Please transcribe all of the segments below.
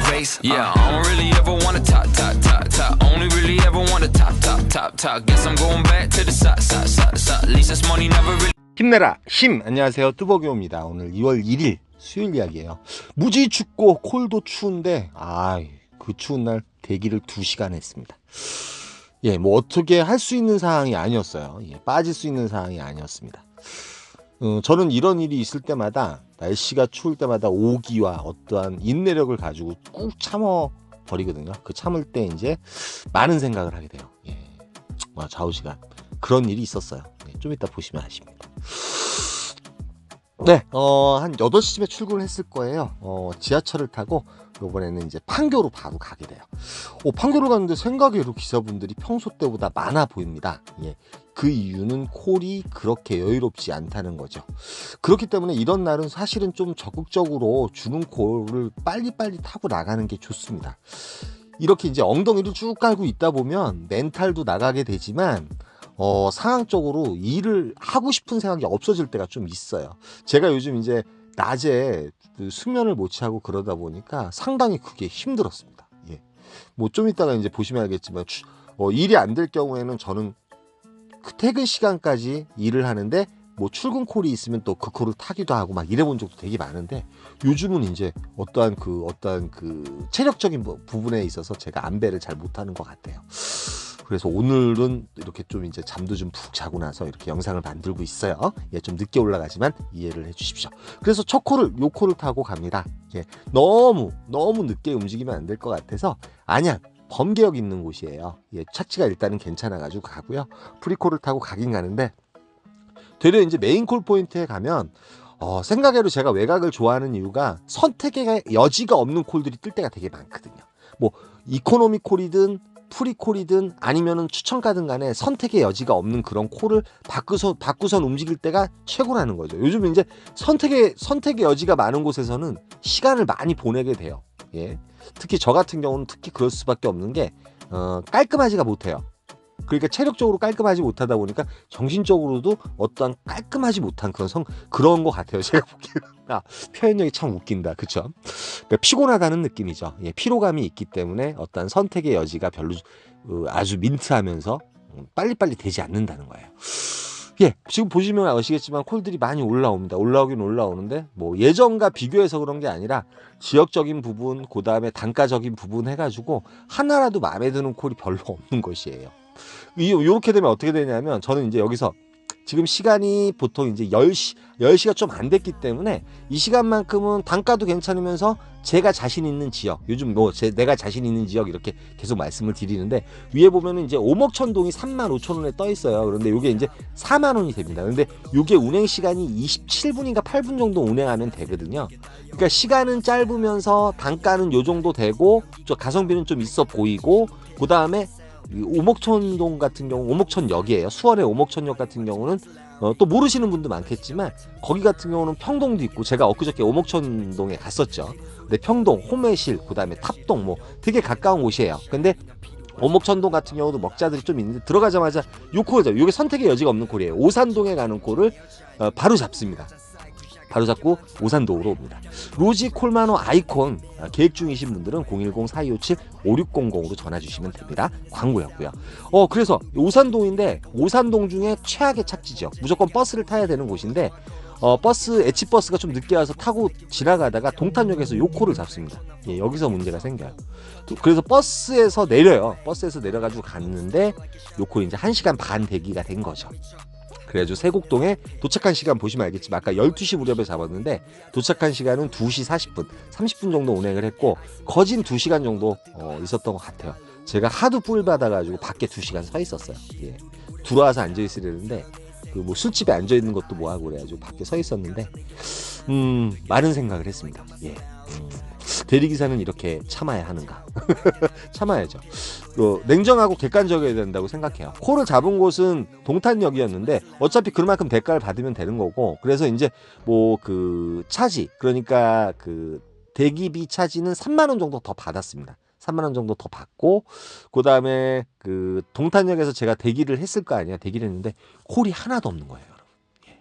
race. Yeah, I don't really ever wanna top, top, top, top. Only really ever wanna top, top, top, top. Guess I'm going back to the side, side, side, side. At least this money never really. 힘내라 힘. 안녕하세요, 뚜벅이오입니다. 오늘 2월 1일 수요일 이야기예요. 무지 춥고 콜도 추운데 그 추운 날 대기를 2시간 했습니다. 예, 뭐 어떻게 할 수 있는 상황이 아니었어요. 예, 빠질 수 있는 상황이 아니었습니다. 저는 이런 일이 있을 때마다, 날씨가 추울 때마다 오기와 어떠한 인내력을 가지고 꾹 참아 버리거든요. 그 참을 때 이제 많은 생각을 하게 돼요. 예, 좌우시간 그런 일이 있었어요. 예, 좀 이따 보시면 아십니다. 네, 한 8시쯤에 출근을 했을 거예요. 지하철을 타고 이번에는 이제 판교로 바로 가게 돼요. 판교로 갔는데 생각외로 기사분들이 평소 때보다 많아 보입니다. 예, 그 이유는 콜이 그렇게 여유롭지 않다는 거죠. 그렇기 때문에 이런 날은 사실은 좀 적극적으로 주는 콜을 빨리빨리 타고 나가는 게 좋습니다. 이렇게 이제 엉덩이를 쭉 깔고 있다 보면 멘탈도 나가게 되지만 상황적으로 일을 하고 싶은 생각이 없어질 때가 좀 있어요. 제가 요즘 이제 낮에 숙면을 못 취하고 그러다 보니까 상당히 그게 힘들었습니다. 예. 뭐 좀 이따가 이제 보시면 알겠지만 일이 안 될 경우에는 저는 그 퇴근 시간까지 일을 하는데 뭐 출근 콜이 있으면 또 그 콜을 타기도 하고 막 이래 본 적도 되게 많은데, 요즘은 이제 어떠한 그 체력적인 부분에 있어서 제가 안배를 잘 못하는 것 같아요. 그래서 오늘은 이렇게 좀 이제 잠도 좀 푹 자고 나서 이렇게 영상을 만들고 있어요. 예, 좀 늦게 올라가지만 이해를 해주십시오. 그래서 첫 요 콜을 타고 갑니다. 예, 너무 늦게 움직이면 안 될 것 같아서 안양 범계역 있는 곳이에요. 예, 차치가 일단은 괜찮아가지고 가고요. 프리콜을 타고 가긴 가는데, 되려 이제 메인 콜 포인트에 가면 생각외로 제가 외곽을 좋아하는 이유가 선택의 여지가 없는 콜들이 뜰 때가 되게 많거든요. 뭐 이코노미 콜이든 프리콜이든 아니면은 추천가든 간에 선택의 여지가 없는 그런 콜을 바꾸선 움직일 때가 최고라는 거죠. 요즘 이제 선택의 여지가 많은 곳에서는 시간을 많이 보내게 돼요. 예. 특히 저 같은 경우는 특히 그럴 수밖에 없는 게 깔끔하지가 못해요. 그러니까 체력적으로 깔끔하지 못하다 보니까 정신적으로도 어떠한 깔끔하지 못한 그런 것 같아요. 제가 보기에는. 표현력이 참 웃긴다. 그쵸? 그러니까 피곤하다는 느낌이죠. 예, 피로감이 있기 때문에 어떠한 선택의 여지가 별로 아주 민트하면서 빨리빨리 되지 않는다는 거예요. 예, 지금 보시면 아시겠지만 콜들이 많이 올라옵니다. 올라오긴 올라오는데 뭐 예전과 비교해서 그런 게 아니라 지역적인 부분, 그 다음에 단가적인 부분 해가지고 하나라도 마음에 드는 콜이 별로 없는 것이에요. 이렇게 되면 어떻게 되냐면, 저는 이제 여기서 지금 시간이 보통 이제 10시가 좀 안 됐기 때문에 이 시간만큼은 단가도 괜찮으면서 제가 자신 있는 지역, 요즘 내가 자신 있는 지역 이렇게 계속 말씀을 드리는데, 위에 보면은 이제 오목천동이 35,000원에 떠 있어요. 그런데 이게 이제 4만 원이 됩니다. 그런데 이게 운행 시간이 27분인가 8분 정도 운행하면 되거든요. 그러니까 시간은 짧으면서 단가는 요 정도 되고 가성비는 좀 있어 보이고, 그 다음에 오목천동 같은 경우, 오목천역이에요. 수원의 오목천역 같은 경우는 또 모르시는 분도 많겠지만 거기 같은 경우는 평동도 있고, 제가 엊그저께 오목천동에 갔었죠. 근데 평동, 호매실, 그 다음에 탑동 뭐 되게 가까운 곳이에요. 근데 오목천동 같은 경우도 먹자들이 좀 있는데, 들어가자마자 요 콜이죠. 요게 선택의 여지가 없는 콜이에요. 오산동에 가는 콜을 바로 잡습니다. 바로 잡고 오산동으로 옵니다. 로지 콜마노 아이콘 계획 중이신 분들은 010-4257-5600으로 전화 주시면 됩니다. 광고였고요. 그래서 오산동인데, 오산동 중에 최악의 착지죠. 무조건 버스를 타야 되는 곳인데, 엣지버스가 좀 늦게 와서 타고 지나가다가 동탄역에서 요 콜을 잡습니다. 예, 여기서 문제가 생겨요. 그래서 버스에서 내려요. 버스에서 내려가지고 갔는데 요 콜이 이제 1시간 반 대기가 된 거죠. 그래가지고 세곡동에 도착한 시간 보시면 알겠지만, 아까 12시 무렵에 잡았는데 도착한 시간은 2시 40분, 30분 정도 운행을 했고, 거진 2시간 정도 있었던 것 같아요. 제가 하도 뿔 받아가지고 밖에 2시간 서 있었어요. 예. 들어와서 앉아있으려는데 뭐 술집에 앉아있는 것도 뭐하고 그래가지고 밖에 서 있었는데 많은 생각을 했습니다. 예. 대리기사는 이렇게 참아야 하는가? 참아야죠. 냉정하고 객관적이어야 된다고 생각해요. 콜을 잡은 곳은 동탄역이었는데 어차피 그만큼 대가를 받으면 되는 거고, 그래서 이제 뭐 그 차지, 그러니까 그 대기비 차지는 3만 원 정도 더 받았습니다. 3만 원 정도 더 받고, 그 다음에 그 동탄역에서 제가 대기를 했을 거 아니야. 대기를 했는데 콜이 하나도 없는 거예요, 여러분. 예.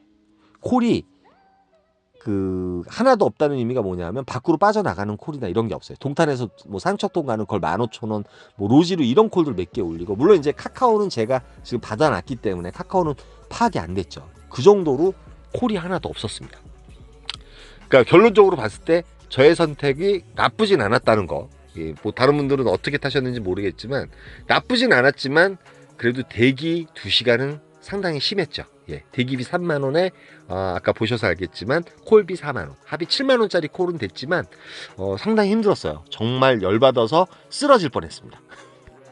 콜이 그 하나도 없다는 의미가 뭐냐면 밖으로 빠져나가는 콜이나 이런 게 없어요. 동탄에서 뭐 상척동 가는 걸 15,000원, 뭐 로지로 이런 콜들 몇 개 올리고, 물론 이제 카카오는 제가 지금 받아놨기 때문에 카카오는 파악이 안 됐죠. 그 정도로 콜이 하나도 없었습니다. 그러니까 결론적으로 봤을 때 저의 선택이 나쁘진 않았다는 거. 예, 뭐 다른 분들은 어떻게 타셨는지 모르겠지만 나쁘진 않았지만 그래도 대기 2시간은 상당히 심했죠. 예, 대기비 3만 원에 아까 보셔서 알겠지만 콜비 4만 원, 합이 7만 원짜리 콜은 됐지만 상당히 힘들었어요. 정말 열받아서 쓰러질 뻔했습니다.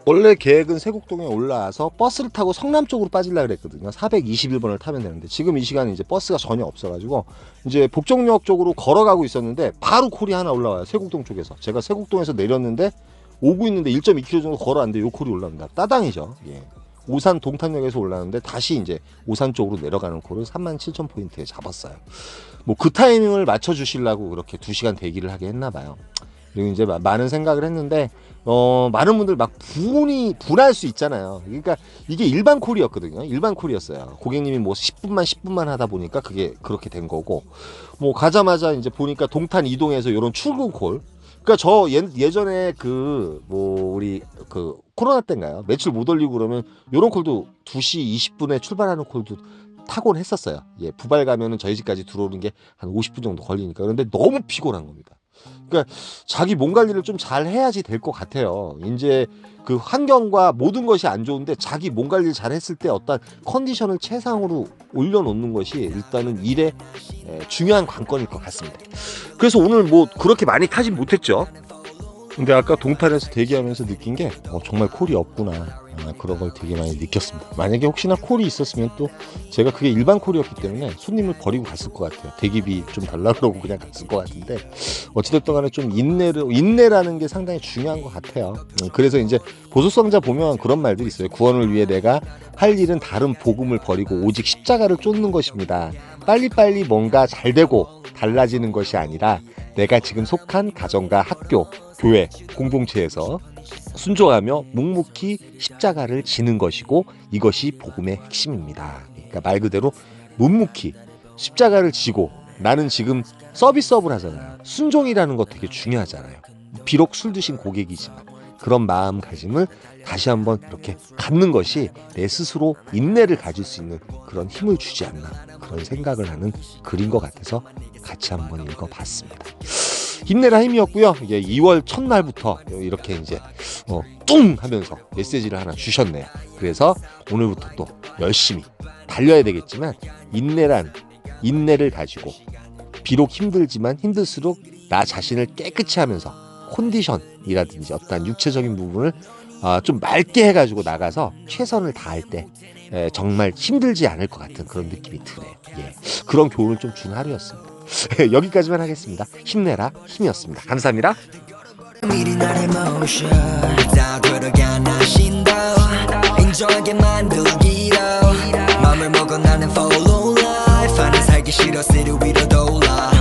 원래 계획은 세곡동에 올라와서 버스를 타고 성남 쪽으로 빠지려고 그랬거든요. 421번을 타면 되는데 지금 이 시간에 이제 버스가 전혀 없어가지고 이제 복정역 쪽으로 걸어가고 있었는데 바로 콜이 하나 올라와요. 세곡동 쪽에서. 제가 세곡동에서 내렸는데 오고 있는데 1.2km 정도 걸어왔는데 요 콜이 올라옵니다. 따당이죠. 예. 오산 동탄역에서 올라오는데 다시 이제 오산 쪽으로 내려가는 콜을 37,000포인트에 잡았어요. 뭐 그 타이밍을 맞춰주시려고 그렇게 2시간 대기를 하게 했나봐요. 그리고 이제 많은 생각을 했는데 많은 분들 막 분할 수 있잖아요. 그러니까 이게 일반 콜이었거든요. 일반 콜이었어요. 고객님이 뭐 10분만 하다 보니까 그게 그렇게 된 거고, 뭐 가자마자 이제 보니까 동탄 이동해서 이런 출근 콜. 그러니까 저 예전에 그 뭐 우리 그 코로나 때인가요? 매출 못 올리고 그러면 이런 콜도 2시 20분에 출발하는 콜도 타곤 했었어요. 예, 부발 가면은 저희 집까지 들어오는 게 한 50분 정도 걸리니까. 그런데 너무 피곤한 겁니다. 그러니까 자기 몸 관리를 좀 잘 해야지 될 것 같아요. 이제 그 환경과 모든 것이 안 좋은데 자기 몸 관리를 잘 했을 때 어떤 컨디션을 최상으로 올려놓는 것이 일단은 일의 중요한 관건일 것 같습니다. 그래서 오늘 뭐 그렇게 많이 타진 못했죠. 근데 아까 동탄에서 대기하면서 느낀 게 정말 콜이 없구나. 그런 걸 되게 많이 느꼈습니다. 만약에 혹시나 콜이 있었으면 또 제가 그게 일반 콜이었기 때문에 손님을 버리고 갔을 것 같아요. 대기비 좀 달라고 그러고 그냥 갔을 것 같은데 어찌됐든 간에 좀 인내라는 게 상당히 중요한 것 같아요. 그래서 이제 보수성자 보면 그런 말들이 있어요. 구원을 위해 내가 할 일은 다른 복음을 버리고 오직 십자가를 쫓는 것입니다. 빨리빨리 뭔가 잘 되고 달라지는 것이 아니라 내가 지금 속한 가정과 학교, 교회, 공동체에서 순종하며 묵묵히 십자가를 지는 것이고 이것이 복음의 핵심입니다. 그러니까 말 그대로 묵묵히 십자가를 지고, 나는 지금 서비스업을 하잖아요. 순종이라는 거 되게 중요하잖아요. 비록 술 드신 고객이지만 그런 마음가짐을 다시 한번 이렇게 갖는 것이 내 스스로 인내를 가질 수 있는 그런 힘을 주지 않나, 그런 생각을 하는 글인 것 같아서 같이 한번 읽어봤습니다. 힘내라 힘이었고요. 이게 2월 첫날부터 이렇게 이제 뚱 하면서 메시지를 하나 주셨네요. 그래서 오늘부터 또 열심히 달려야 되겠지만 인내를 가지고 비록 힘들지만 힘들수록 나 자신을 깨끗이 하면서 컨디션이라든지 어떤 육체적인 부분을 좀 맑게 해가지고 나가서 최선을 다할 때 정말 힘들지 않을 것 같은 그런 느낌이 드네요. 예, 그런 교훈을 좀 준 하루였습니다. 여기까지만 하겠습니다. 힘내라 힘이었습니다. 감사합니다. 인정하게 만들기로 맘을 먹어 나는 follow life. 살기 싫어 city 위로 돌아